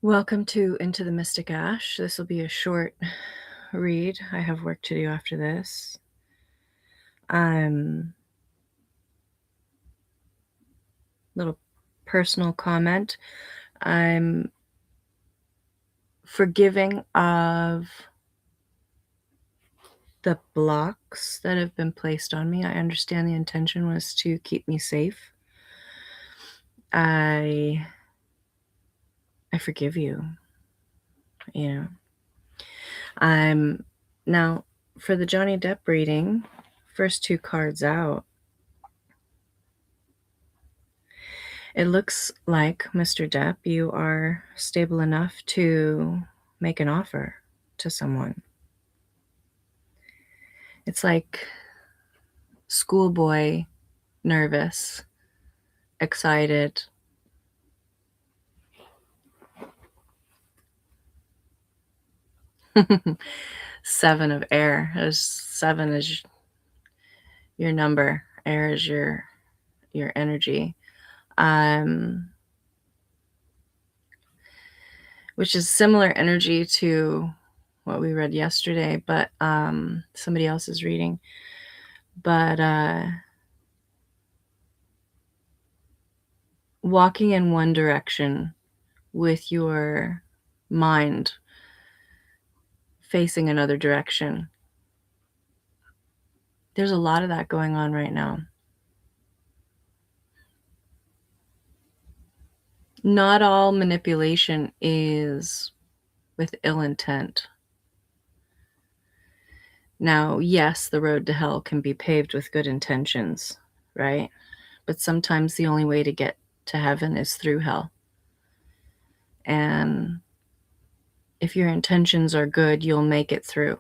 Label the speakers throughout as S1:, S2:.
S1: Welcome to Into the Mystic Ash. This will be a short read. I have work to do after this. Little personal comment. I'm forgiving of the blocks that have been placed on me. I understand the intention was to keep me safe. I forgive you. I'm now for the Johnny Depp reading, first two cards out. It looks like, Mr. Depp, you are stable enough to make an offer to someone. It's like schoolboy, nervous, excited. Seven of air. Seven is your number. Air is your energy. Which is similar energy to what we read yesterday, but somebody else is reading. But walking in one direction with your mind facing another direction. There's a lot of that going on right now. Not all manipulation is with ill intent. Now, yes, the road to hell can be paved with good intentions, right? But sometimes the only way to get to heaven is through hell. And if your intentions are good, you'll make it through.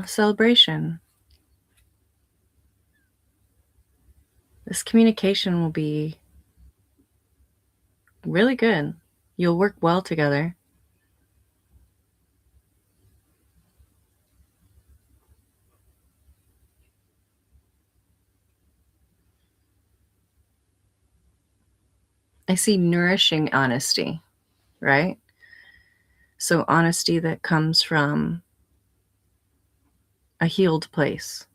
S1: Celebration. This communication will be really good. You'll work well together. I see nourishing honesty, right? So honesty that comes from a healed place.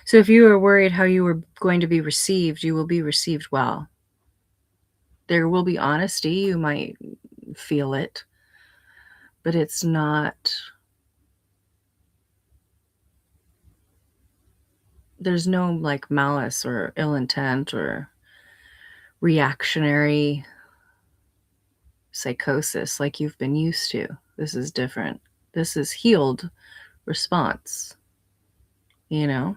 S1: So if you are worried how you are going to be received, you will be received well. There will be honesty. You might feel it, but it's not, there's no like malice or ill intent or reactionary psychosis like you've been used to. This is different. This is healed response, you know?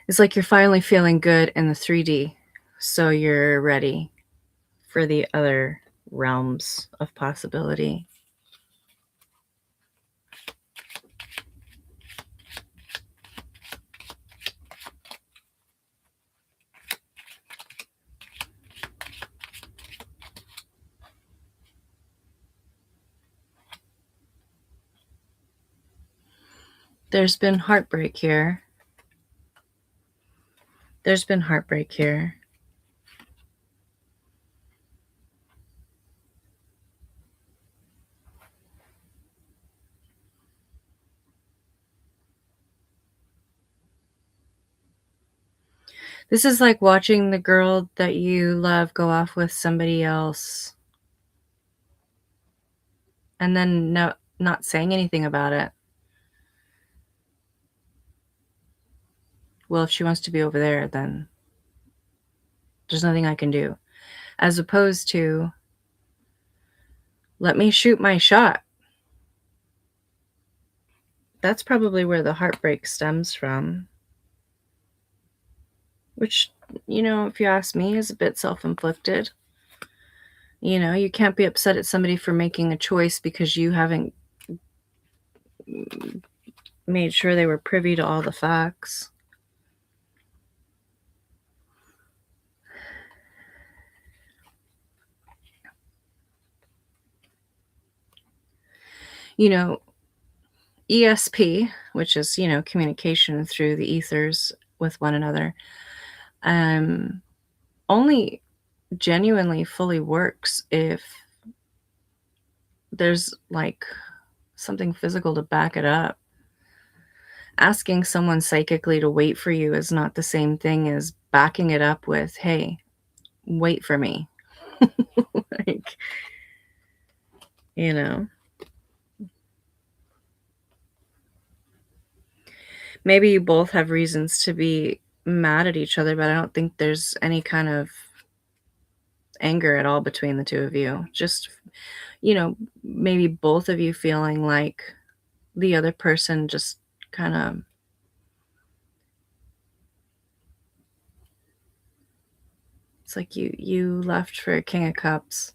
S1: It's like you're finally feeling good in the 3D, so you're ready for the other realms of possibility. There's been heartbreak here. There's been heartbreak here. This is like watching the girl that you love go off with somebody else and then not saying anything about it. Well, if she wants to be over there, then there's nothing I can do. As opposed to, let me shoot my shot. That's probably where the heartbreak stems from, which, if you ask me, is a bit self-inflicted. You can't be upset at somebody for making a choice because you haven't made sure they were privy to all the facts. You know, ESP, which is, communication through the ethers with one another, um, only genuinely fully works if there's like something physical to back it up. Asking someone psychically to wait for you is not the same thing as backing it up with, hey, wait for me. Like, you know, maybe you both have reasons to be mad at each other, but I don't think there's any kind of anger at all between the two of you. Just, maybe both of you feeling like the other person just kind of, it's like you left for a king of cups.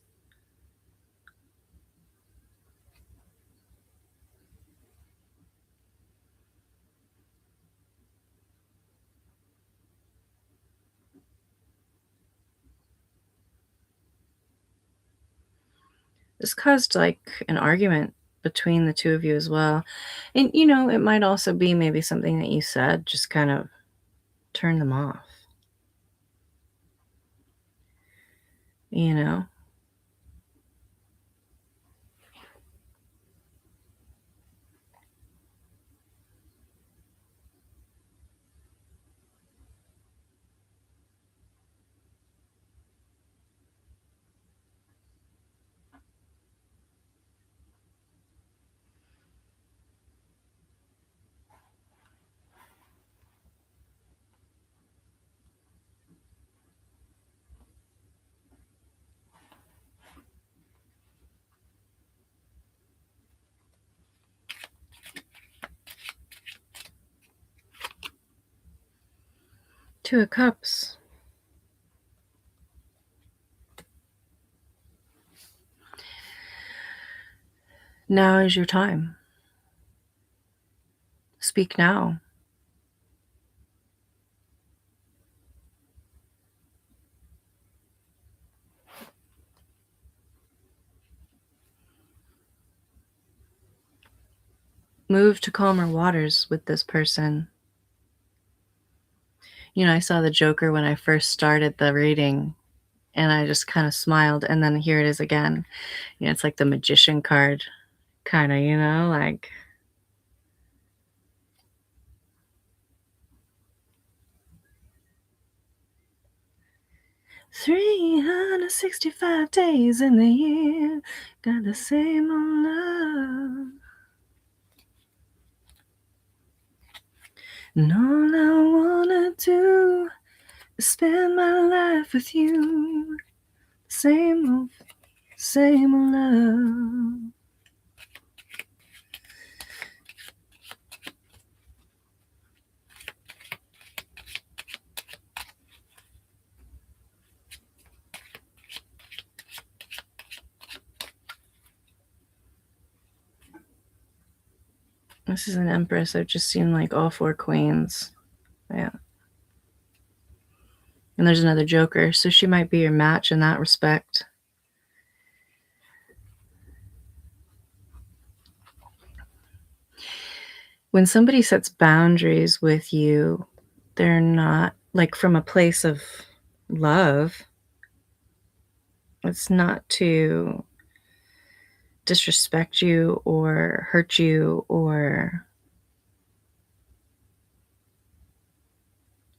S1: This caused like an argument between the two of you as well. And it might also be maybe something that you said just kind of turned them off, you know? Two of Cups. Now is your time. Speak now. Move to calmer waters with this person. I saw the Joker when I first started the reading, and I just kind of smiled, and then here it is again. It's like the magician card, kind of, like 365 days in the year, got the same old love. And all I wanna do is spend my life with you. Same old love. This is an Empress. I've just seen like all four queens. Yeah. And there's another Joker, so she might be your match in that respect. When somebody sets boundaries with you, they're not like from a place of love. It's not to disrespect you or hurt you or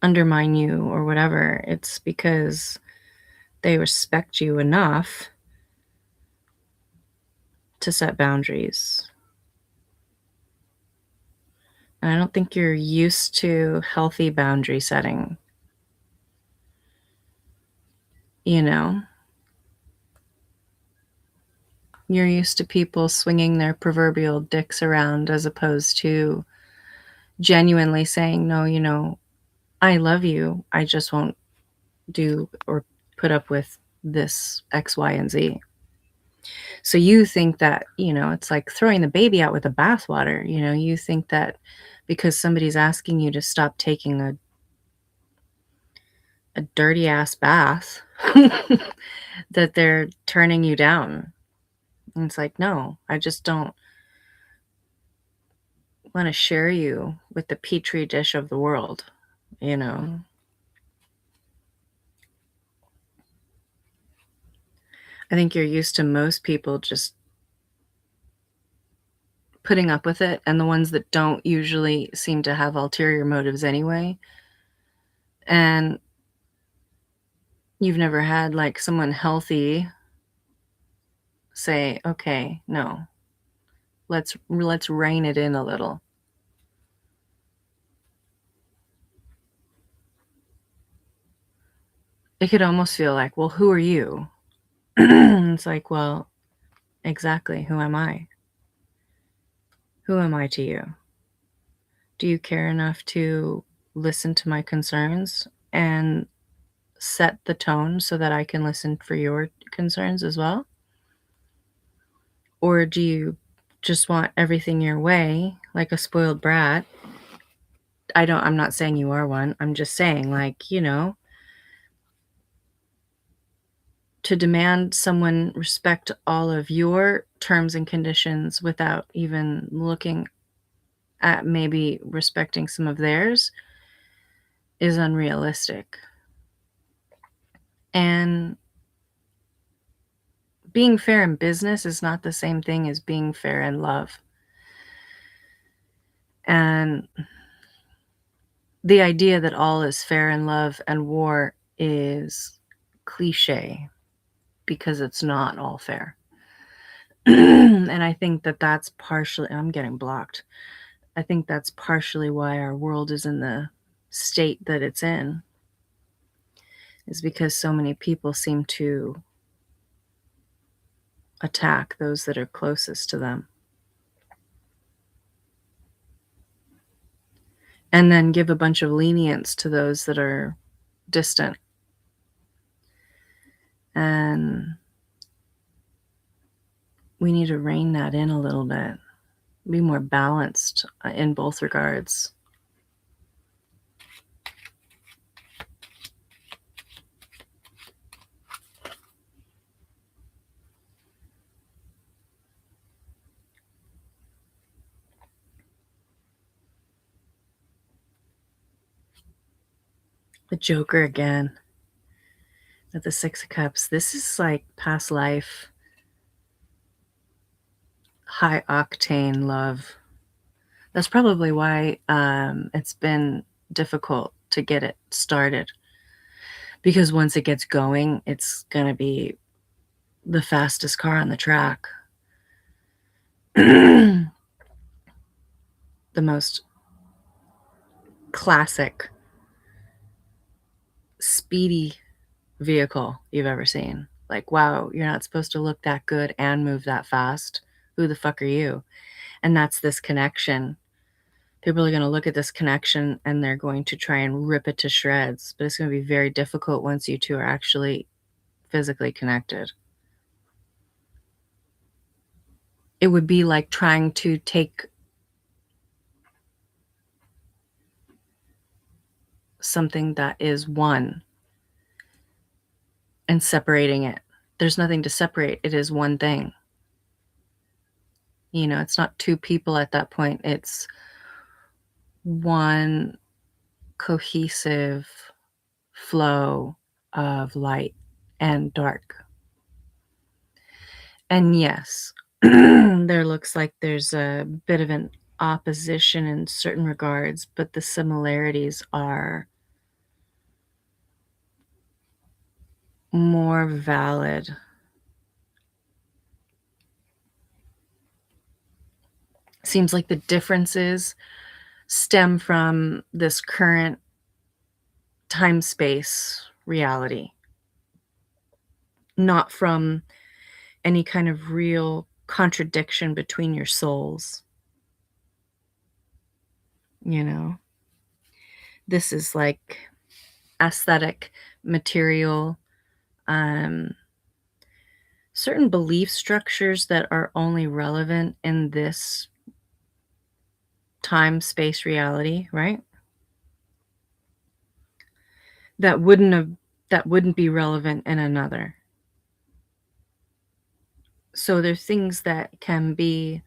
S1: undermine you or whatever. It's because they respect you enough to set boundaries. And I don't think you're used to healthy boundary setting. You You're used to people swinging their proverbial dicks around as opposed to genuinely saying, "No, I love you. I just won't do or put up with this X, Y, and Z." So you think that, it's like throwing the baby out with the bathwater. You think that because somebody's asking you to stop taking a dirty ass bath, that they're turning you down. And it's like, no, I just don't want to share you with the petri dish of the world, you know. I think you're used to most people just putting up with it, and the ones that don't usually seem to have ulterior motives anyway. And you've never had like someone healthy say, "Okay, no. Let's rein it in a little." It could almost feel like, "Well, who are you?" It's like, "Well, exactly, who am I? Who am I to you? Do you care enough to listen to my concerns and set the tone so that I can listen for your concerns as well? Or do you just want everything your way like a spoiled brat?" I'm not saying you are one. I'm just saying, like, to demand someone respect all of your terms and conditions without even looking at maybe respecting some of theirs is unrealistic. And being fair in business is not the same thing as being fair in love. And the idea that all is fair in love and war is cliche because it's not all fair. And I think that that's partially, I'm getting blocked. I think that's partially why our world is in the state that it's in, is because so many people seem to attack those that are closest to them and then give a bunch of lenience to those that are distant. And we need to rein that in a little bit, be more balanced in both regards. The Joker again with the Six of Cups. This is like past life, high octane love. That's probably why it's been difficult to get it started, because once it gets going, it's going to be the fastest car on the track. The most classic, speedy vehicle you've ever seen. Like, wow, you're not supposed to look that good and move that fast. Who the fuck are you? And that's this connection. People are going to look at this connection and they're going to try and rip it to shreds. But it's going to be very difficult once you two are actually physically connected. It would be like trying to take something that is one and separating it. There's nothing to separate. It is one thing. It's not two people at that point. It's one cohesive flow of light and dark. And yes, there looks like there's a bit of an opposition in certain regards, but the similarities are more valid. Seems like the differences stem from this current time-space reality, not from any kind of real contradiction between your souls, you know? This is like aesthetic, material, um, certain belief structures that are only relevant in this time, space, reality, right? That wouldn't have that wouldn't be relevant in another. So there's things that can be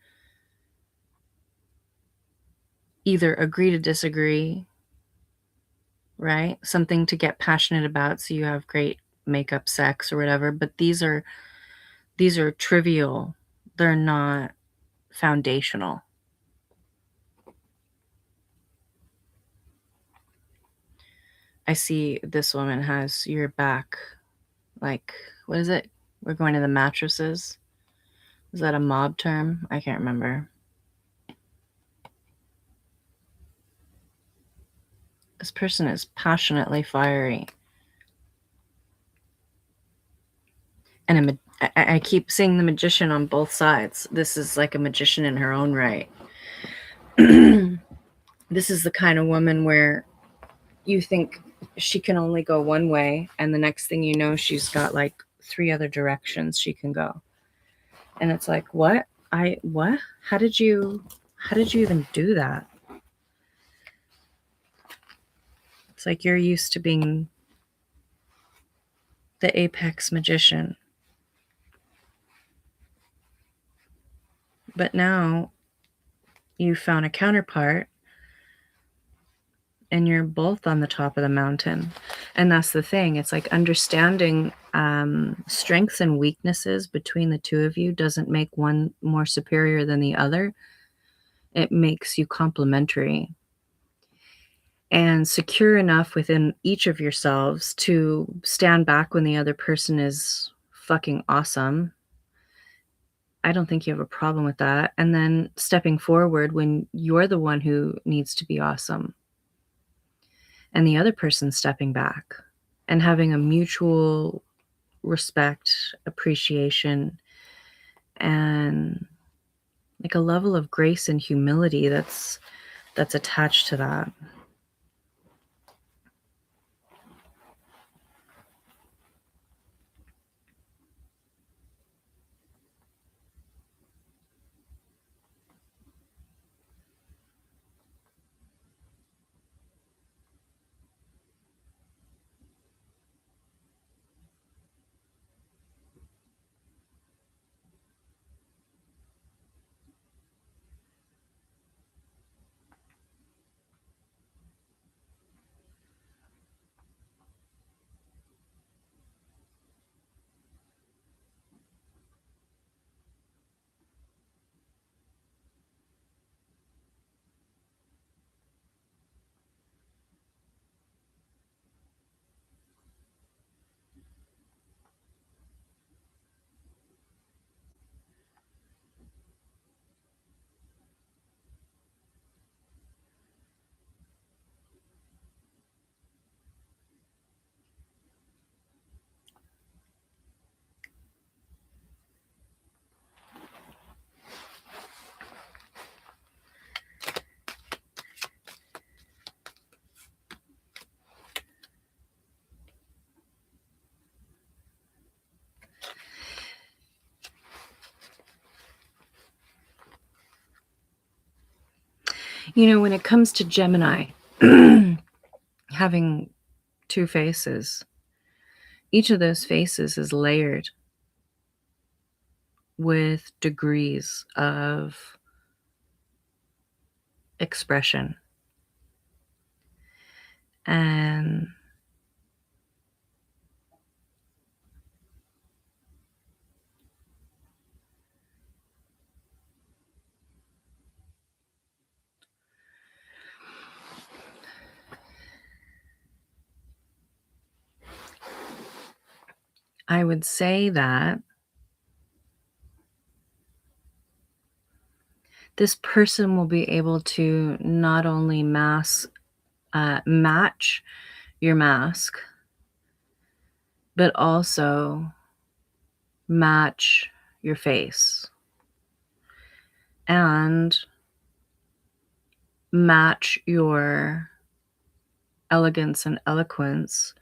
S1: either agree to disagree, right? Something to get passionate about so you have great makeup sex or whatever, but these are trivial. They're not foundational. I see this woman has your back, like, what is it? We're going to the mattresses. Is that a mob term? I can't remember. This person is passionately fiery. And I keep seeing the magician on both sides. This is like a magician in her own right. This is the kind of woman where you think she can only go one way, and the next thing you know, she's got like 3 other directions she can go. And it's like, what? What? How did you even do that? It's like you're used to being the apex magician. But now you found a counterpart and you're both on the top of the mountain. And that's the thing. It's like understanding strengths and weaknesses between the two of you doesn't make one more superior than the other. It makes you complementary and secure enough within each of yourselves to stand back when the other person is fucking awesome. I don't think you have a problem with that. And then stepping forward when you're the one who needs to be awesome and the other person stepping back and having a mutual respect, appreciation, and like a level of grace and humility that's attached to that. You know, when it comes to Gemini having 2 faces, each of those faces is layered with degrees of expression. And I would say that this person will be able to not only match your mask, but also match your face and match your elegance and eloquence,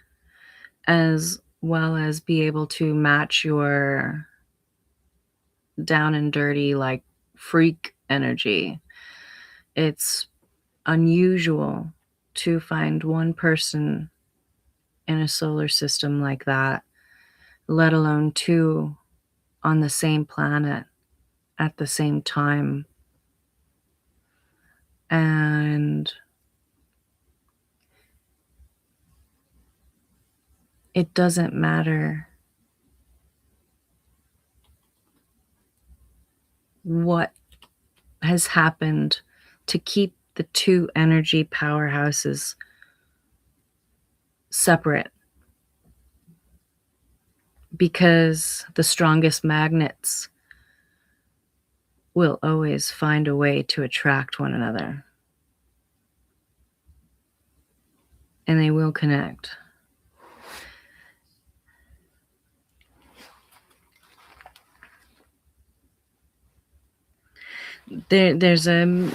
S1: as well as be able to match your down and dirty, like, freak energy. It's unusual to find one person in a solar system like that, let alone two on the same planet at the same time. And it doesn't matter what has happened to keep the two energy powerhouses separate, because the strongest magnets will always find a way to attract one another, and they will connect. There's a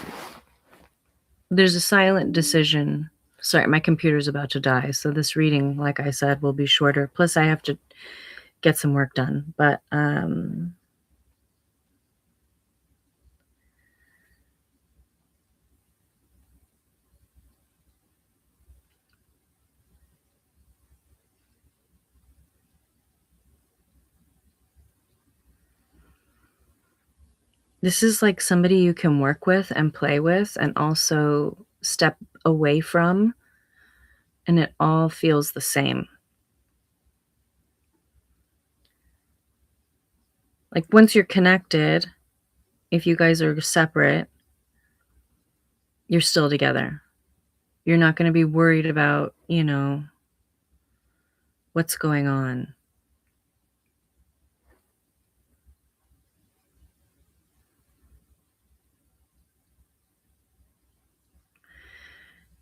S1: silent decision. Sorry, my computer's about to die, so this reading, like I said, will be shorter. Plus, I have to get some work done. But this is like somebody you can work with and play with and also step away from, and it all feels the same. Like, once you're connected, if you guys are separate, you're still together. You're not going to be worried about, what's going on.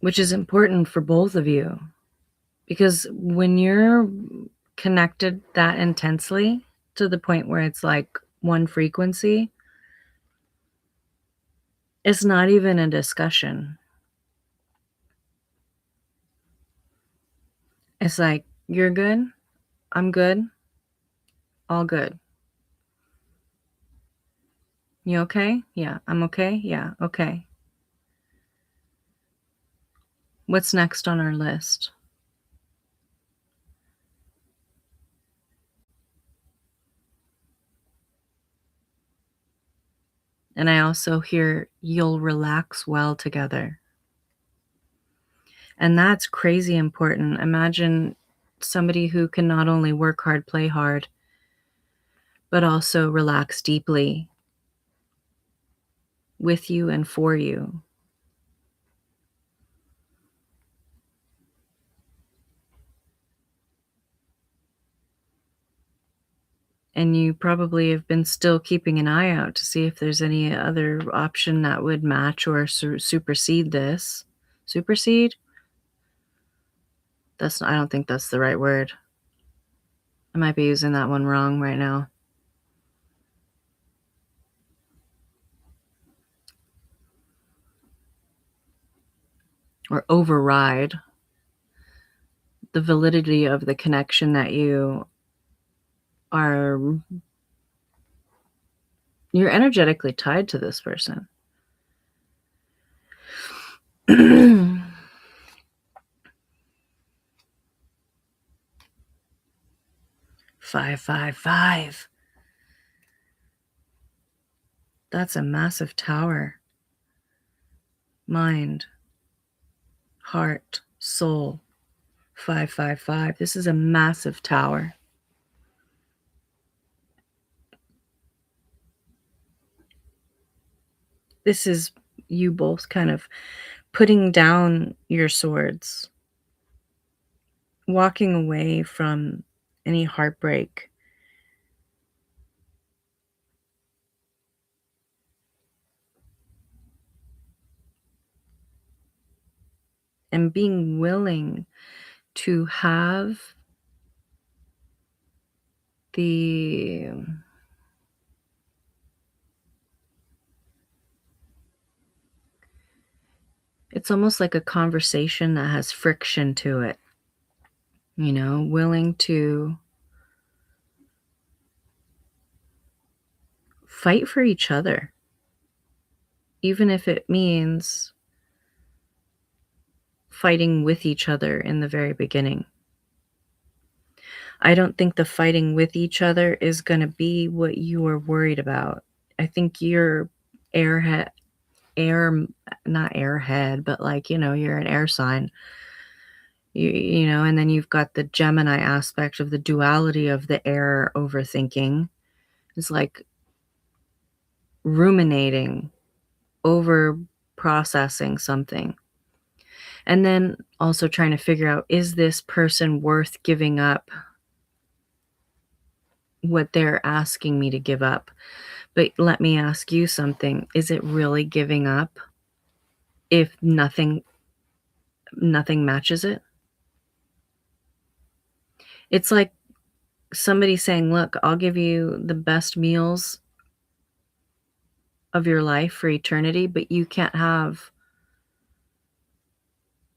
S1: Which is important for both of you. Because when you're connected that intensely to the point where it's like one frequency, it's not even a discussion. It's like, you're good, I'm good, all good. You okay? Yeah, I'm okay. Yeah, okay. What's next on our list? And I also hear you'll relax well together. And that's crazy important. Imagine somebody who can not only work hard, play hard, but also relax deeply with you and for you. And you probably have been still keeping an eye out to see if there's any other option that would match or supersede this. Supersede? I don't think that's the right word. I might be using that one wrong right now. Or override the validity of the connection that you're energetically tied to this person. 555. That's a massive tower. Mind, heart, soul. 555. This is a massive tower. This is you both kind of putting down your swords, walking away from any heartbreak, and being willing to have the It's almost like a conversation that has friction to it, willing to fight for each other, even if it means fighting with each other in the very beginning. I don't think the fighting with each other is gonna be what you are worried about. I think you're airhead air not airhead, but, like, you're an air sign. And then you've got the Gemini aspect of the duality of the air overthinking. It's like ruminating, over processing something. And then also trying to figure out, is this person worth giving up what they're asking me to give up? But let me ask you something. Is it really giving up if nothing matches it? It's like somebody saying, "Look, I'll give you the best meals of your life for eternity, but you can't have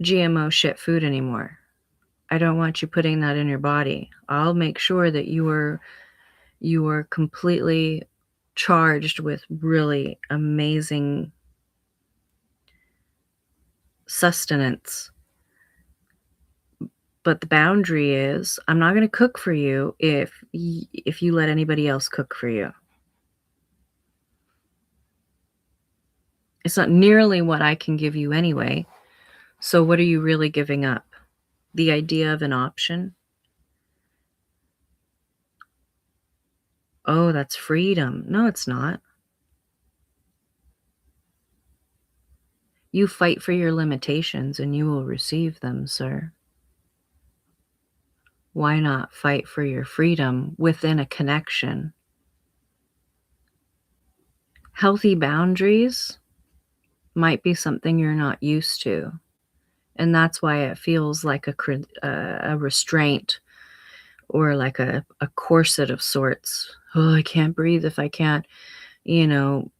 S1: GMO shit food anymore. I don't want you putting that in your body. I'll make sure that you are completely charged with really amazing sustenance. But the boundary is, I'm not gonna cook for you if you let anybody else cook for you. It's not nearly what I can give you anyway, so what are you really giving up? The idea of an option? Oh, that's freedom. No, it's not. You fight for your limitations and you will receive them, sir. Why not fight for your freedom within a connection? Healthy boundaries might be something you're not used to, and that's why it feels like a restraint or like a corset of sorts. "Oh, I can't breathe if I can't, you know,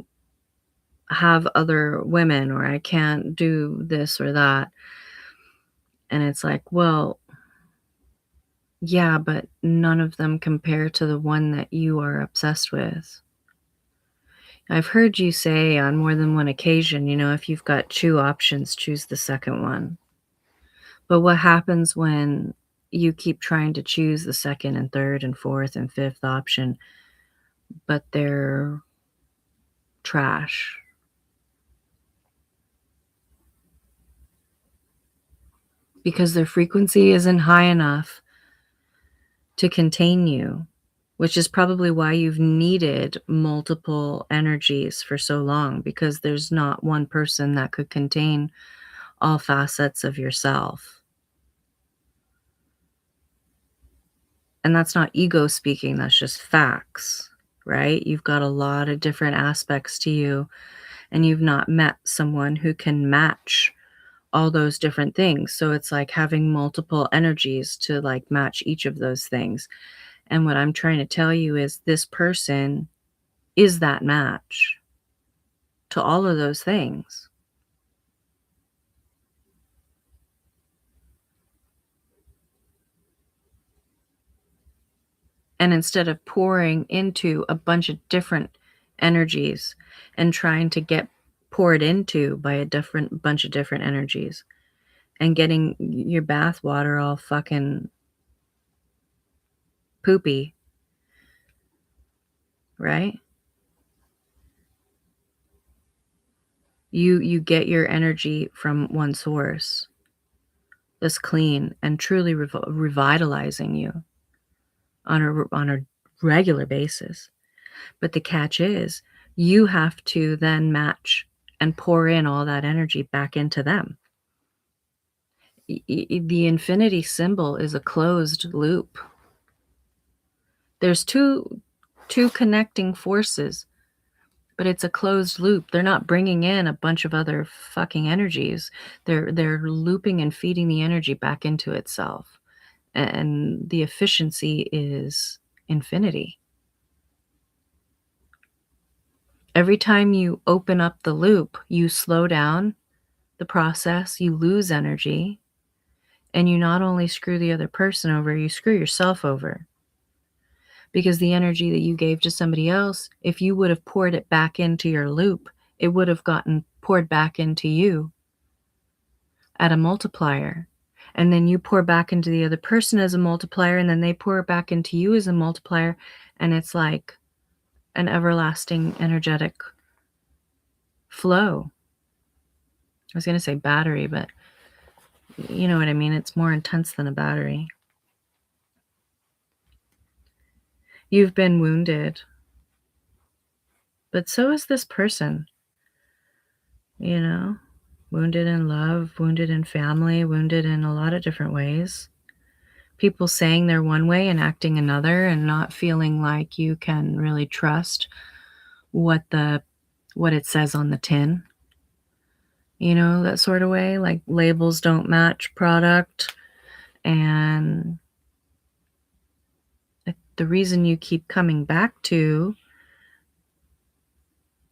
S1: have other women, or I can't do this or that." And it's like, well, yeah, but none of them compare to the one that you are obsessed with. I've heard you say on more than one occasion, if you've got 2 options, choose the second one. But what happens when you keep trying to choose the second and third and fourth and fifth option, but they're trash? Because their frequency isn't high enough to contain you, which is probably why you've needed multiple energies for so long, because there's not one person that could contain all facets of yourself. And that's not ego speaking, that's just facts, right? You've got a lot of different aspects to you, and you've not met someone who can match all those different things. So it's like having multiple energies to like match each of those things. And what I'm trying to tell you is this person is that match to all of those things. And instead of pouring into a bunch of different energies and trying to get poured into by a different bunch of different energies and getting your bath water all fucking poopy, right? You get your energy from one source that's clean and truly revitalizing you on a regular basis. But the catch is, you have to then match and pour in all that energy back into them. The infinity symbol is a closed loop. There's two connecting forces, but it's a closed loop. They're not bringing in a bunch of other fucking energies. They're looping and feeding the energy back into itself, and the efficiency is infinity. Every time you open up the loop, you slow down, the process, you lose energy, and you not only screw the other person over, you screw yourself over. Because the energy that you gave to somebody else, if you would have poured it back into your loop, it would have gotten poured back into you at a multiplier. And then you pour back into the other person as a multiplier, and then they pour back into you as a multiplier. And it's like an everlasting energetic flow. I was going to say battery, but you know what I mean? It's more intense than a battery. You've been wounded, but so is this person, you know? Wounded in love, wounded in family, wounded in a lot of different ways. People saying they're one way and acting another and not feeling like you can really trust what it says on the tin. You know, that sort of way, like labels don't match product. And the reason you keep coming back to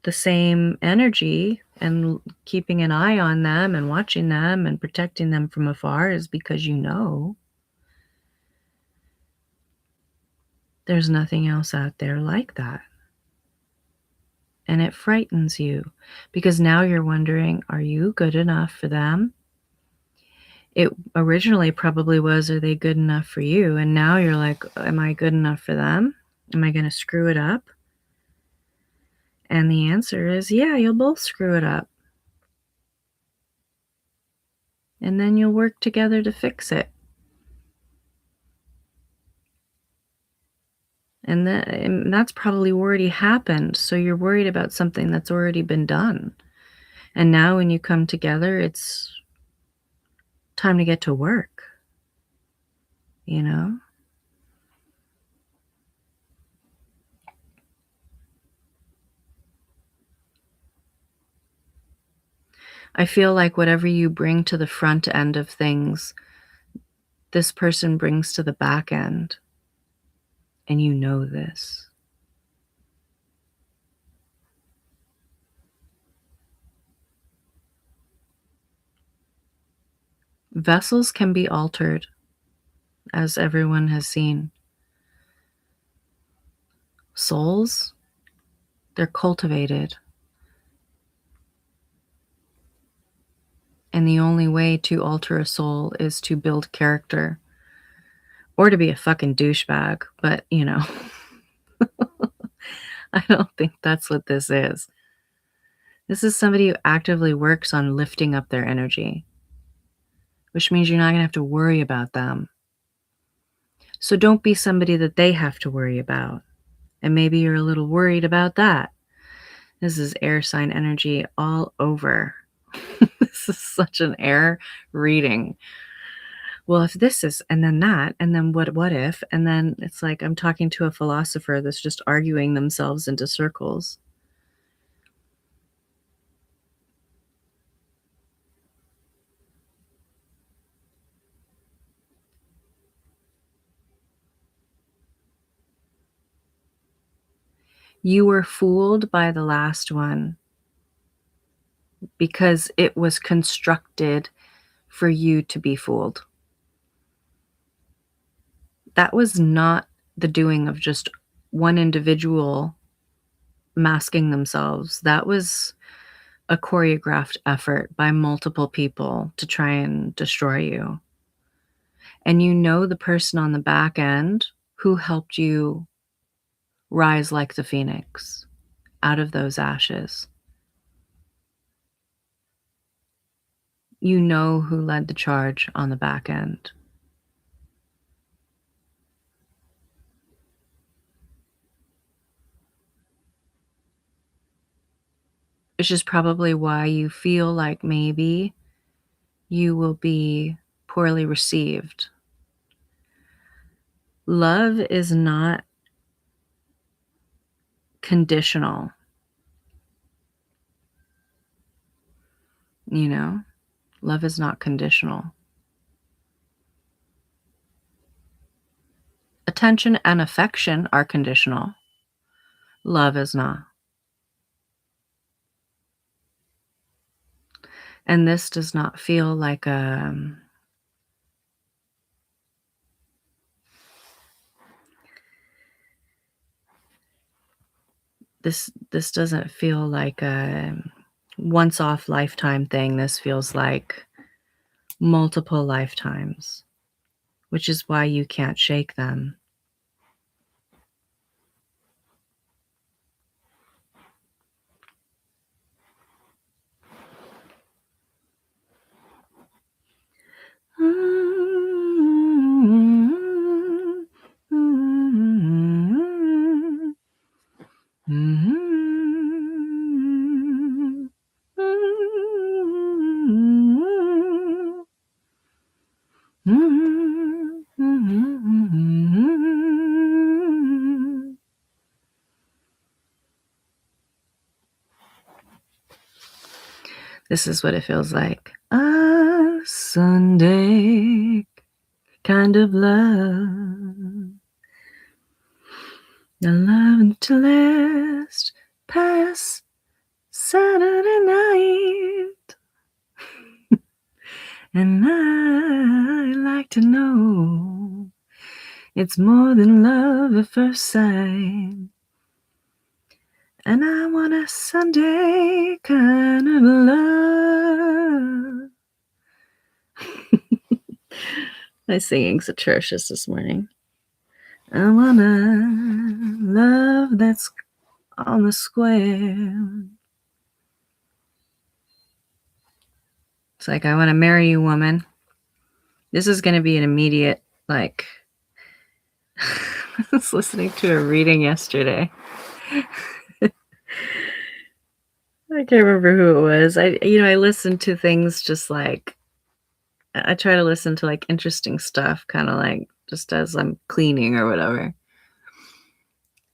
S1: the same energy and keeping an eye on them and watching them and protecting them from afar is because you know there's nothing else out there like that. And it frightens you because now you're wondering, are you good enough for them? It originally probably was, are they good enough for you? And now you're like, am I good enough for them? Am I going to screw it up? And the answer is, yeah, you'll both screw it up. And then you'll work together to fix it. And that's probably already happened. So you're worried about something that's already been done. And now when you come together, it's time to get to work, you know? I feel like whatever you bring to the front end of things, this person brings to the back end. And you know this. Vessels can be altered, as everyone has seen. Souls, they're cultivated. And the only way to alter a soul is to build character or to be a fucking douchebag. But, you know, I don't think that's what this is. This is somebody who actively works on lifting up their energy, which means you're not going to have to worry about them. So don't be somebody that they have to worry about. And maybe you're a little worried about that. This is air sign energy all over. This is such an air reading. Well, if this is, and then that, and then what if, and then it's like I'm talking to a philosopher that's just arguing themselves into circles. You were fooled by the last one because it was constructed for you to be fooled. That was not the doing of just one individual masking themselves. That was a choreographed effort by multiple people to try and destroy you. And you know the person on the back end who helped you rise like the phoenix out of those ashes. You know who led the charge on the back end. Which is probably why you feel like maybe you will be poorly received. Love is not conditional. You know, love is not conditional. Attention and affection are conditional. Love is not. And this does not feel like a this doesn't feel like a once off lifetime thing. This feels like multiple lifetimes, which is why you can't shake them. This is what it feels like. A Sunday kind of love. The love to last past Saturday night. And I like to know it's more than love at first sight. And I want a Sunday kind of love. My singing's atrocious this morning. I want a love that's on the square. It's like, I want to marry you, woman. This is going to be an immediate, like, I was listening to a reading yesterday. I can't remember who it was. I listen to things just like, I try to listen to like interesting stuff, kind of like just as I'm cleaning or whatever.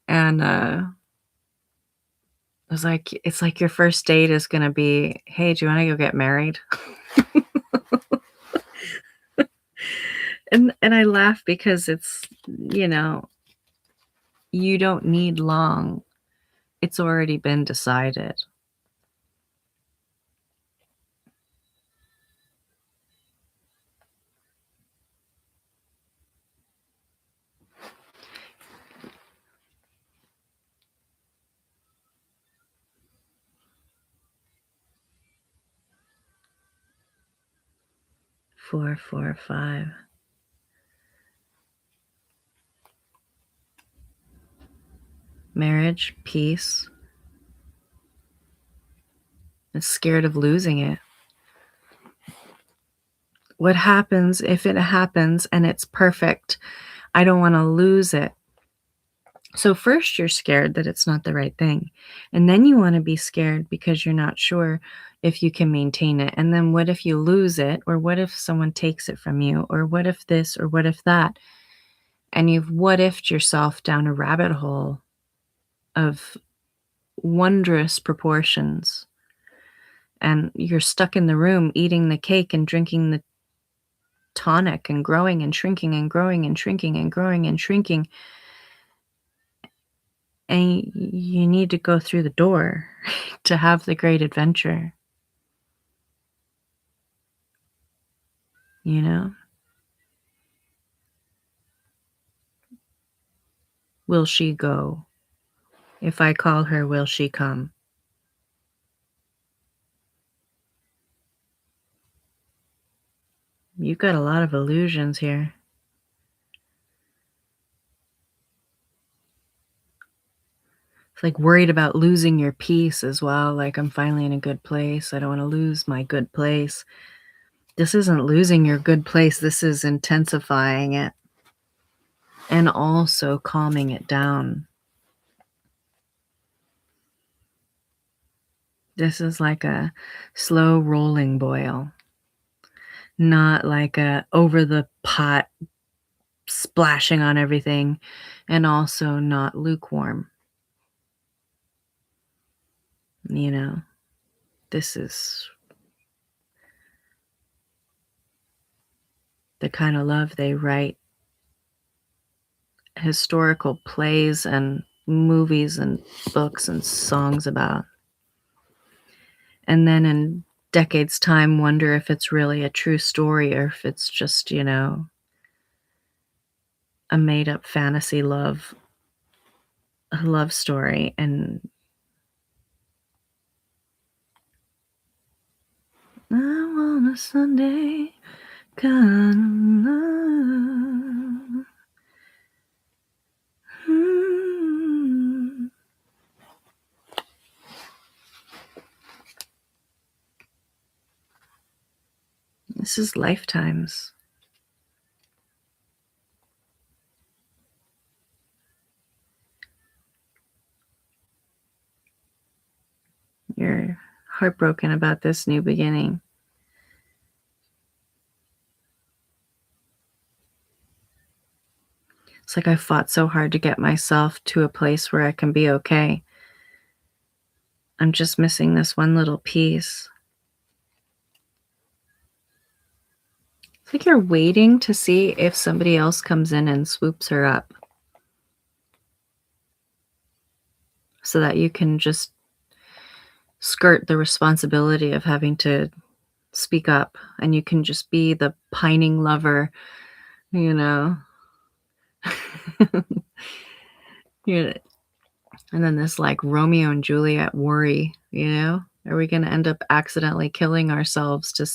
S1: And it was like, it's like your first date is going to be, hey, do you want to go get married? And I laugh because it's, you don't need long. It's already been decided. Four, 5. Marriage, peace. I'm scared of losing it. What happens if it happens and it's perfect? I don't want to lose it. So first you're scared that it's not the right thing. And then you want to be scared because you're not sure if you can maintain it. And then what if you lose it? Or what if someone takes it from you? Or what if this? Or what if that? And you've what ifed yourself down a rabbit hole of wondrous proportions. And you're stuck in the room eating the cake and drinking the tonic and growing and shrinking and growing and shrinking and growing and shrinking. And you need to go through the door to have the great adventure. You know? Will she go? If I call her, will she come? You've got a lot of illusions here. It's like worried about losing your peace as well. Like, I'm finally in a good place. I don't want to lose my good place. This isn't losing your good place. This is intensifying it and also calming it down. This is like a slow rolling boil, not like a over the pot splashing on everything, and also not lukewarm. This is the kind of love they write historical plays and movies and books and songs about. And then in decades' time wonder if it's really a true story or if it's just, a made up fantasy love story. And I want a Sunday kind of love. Mm. This is lifetimes. You're heartbroken about this new beginning. It's like I fought so hard to get myself to a place where I can be okay. I'm just missing this one little piece. It's like you're waiting to see if somebody else comes in and swoops her up so that you can just skirt the responsibility of having to speak up and you can just be the pining lover, you know? Yeah. And then this like Romeo and Juliet worry, Are we going to end up accidentally killing ourselves to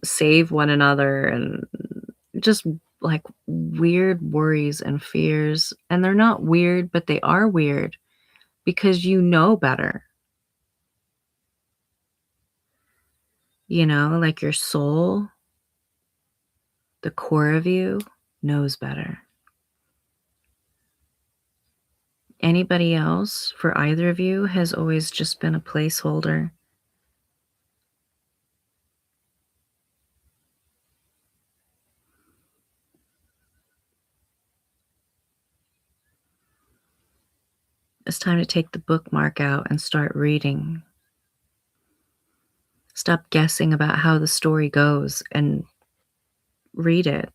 S1: save one another? And just like weird worries and fears. And they're not weird, but they are weird because you know better. Like your soul, the core of you knows better. Anybody else for either of you has always just been a placeholder. It's time to take the bookmark out and start reading. Stop guessing about how the story goes and read it.